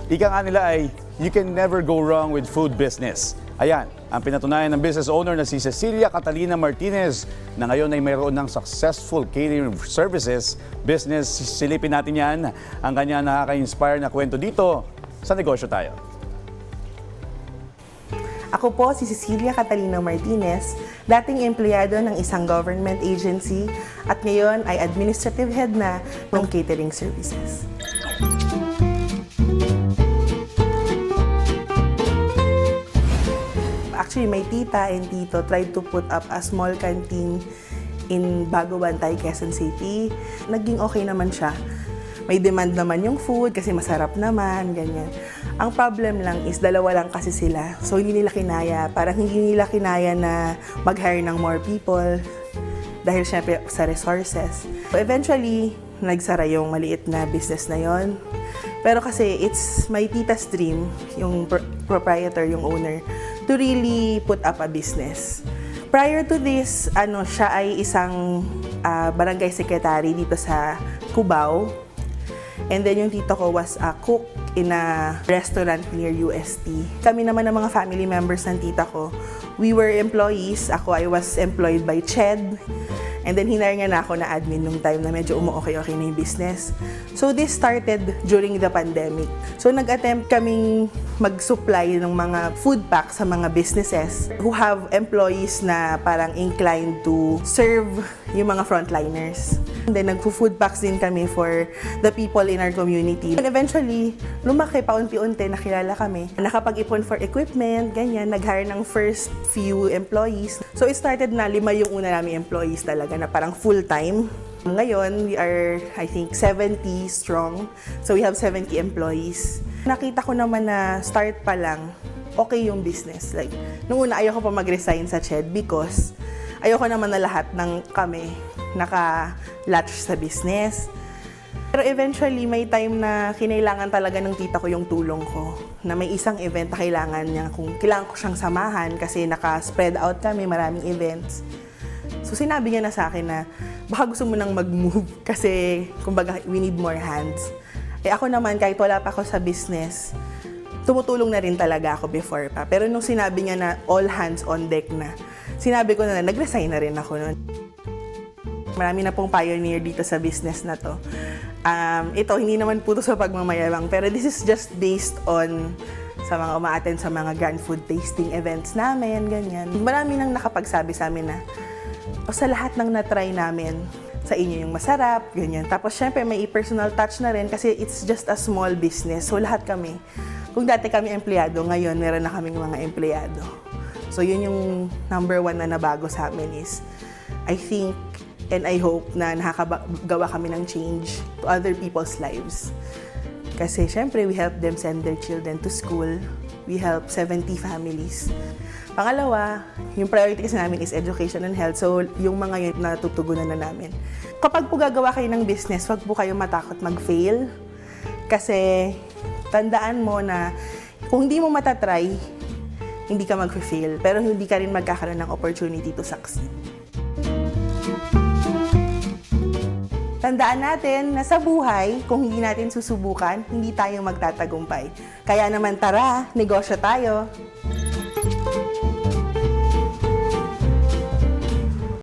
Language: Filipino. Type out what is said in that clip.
Ika nga nila ay, you can never go wrong with food business. Ayan, ang pinatunayan ng business owner na si Cecilia Catalina Martinez na ngayon ay mayroon ng successful catering services business. Silipin natin yan, ang kanya nakaka-inspire na kwento dito sa Negosyo Tayo. Ako po si Cecilia Catalina Martinez, dating empleyado ng isang government agency at ngayon ay administrative head na ng catering services. Actually, my tita and tito tried to put up a small canteen in Bago Bantay, Quezon City. Naging okay naman siya. May demand naman yung food kasi masarap naman, ganyan. Ang problem lang is dalawa lang kasi sila. So hindi nila kinaya, parang hindi nila kinaya na mag-hire ng more people dahil syempre sa resources. So eventually, nagsara yung maliit na business na yon. Pero kasi it's my tita's dream, yung proprietor, yung owner, to really put up a business. Prior to this, siya ay isang barangay secretary dito sa Cubao. And then yung tito ko was a cook in a restaurant near UST. Kami naman ng mga family members ng tita ko, we were employees. I was employed by CHED. And then hinire nga na ako na admin nung time na medyo umu-okay-okay na yung business. So this started during the pandemic. So nag-attempt kaming mag-supply ng mga food packs sa mga businesses who have employees na parang inclined to serve yung mga frontliners. And then nag-food packs din kami for the people in our community. And eventually, lumaki paunti-unti, nakilala kami. Nakapag-ipon for equipment, ganyan, nag-hire ng first few employees. So it started na 5 yung una namin employees talaga na parang full-time. Ngayon, we are, I think, 70 strong. So we have 70 employees. Nakita ko naman na start pa lang, okay yung business. Like, nung una, ayoko pa mag-resign sa CHED because ayoko naman na lahat ng kami naka-latch sa business. Pero eventually, may time na kinailangan talaga ng tita ko yung tulong ko. Na may isang event na kailangan niya, kung kailangan ko siyang samahan kasi naka-spread out kami, maraming events. So sinabi niya na sa akin na baka gusto mo nang mag-move kasi kumbaga we need more hands. Eh ako naman kahit wala pa ako sa business, tumutulong na rin talaga ako before pa. Pero nung sinabi niya na all hands on deck na, sinabi ko na nag-resign na rin ako noon. Marami na pong pioneer dito sa business na to. Ito, hindi naman po to sa pagmamayabang, pero this is just based on sa mga umaattend sa mga grand food tasting events namin, ganyan. Marami nang nakapagsabi sa amin na sa lahat ng na-try namin, sa inyo yung masarap, ganyan. Tapos syempre may personal touch na rin kasi it's just a small business. So lahat kami, kung dati kami empleyado, ngayon meron na kaming mga empleyado. So yun yung number 1 na nabago sa amin is, I think and I hope na nakakagawa kami ng change to other people's lives. Kasi syempre we help them send their children to school. We help 70 families. Pangalawa, yung priority kasi namin is education and health. So, yung mga yun natutugunan na namin. Kapag po gagawa kayo ng business, wag po kayo matakot mag-fail. Kasi, tandaan mo na kung hindi mo matatry, hindi ka mag-fail. Pero hindi ka rin magkakaroon ng opportunity to succeed. Tandaan natin na sa buhay, kung hindi natin susubukan, hindi tayo magtatagumpay. Kaya naman tara, negosyo tayo!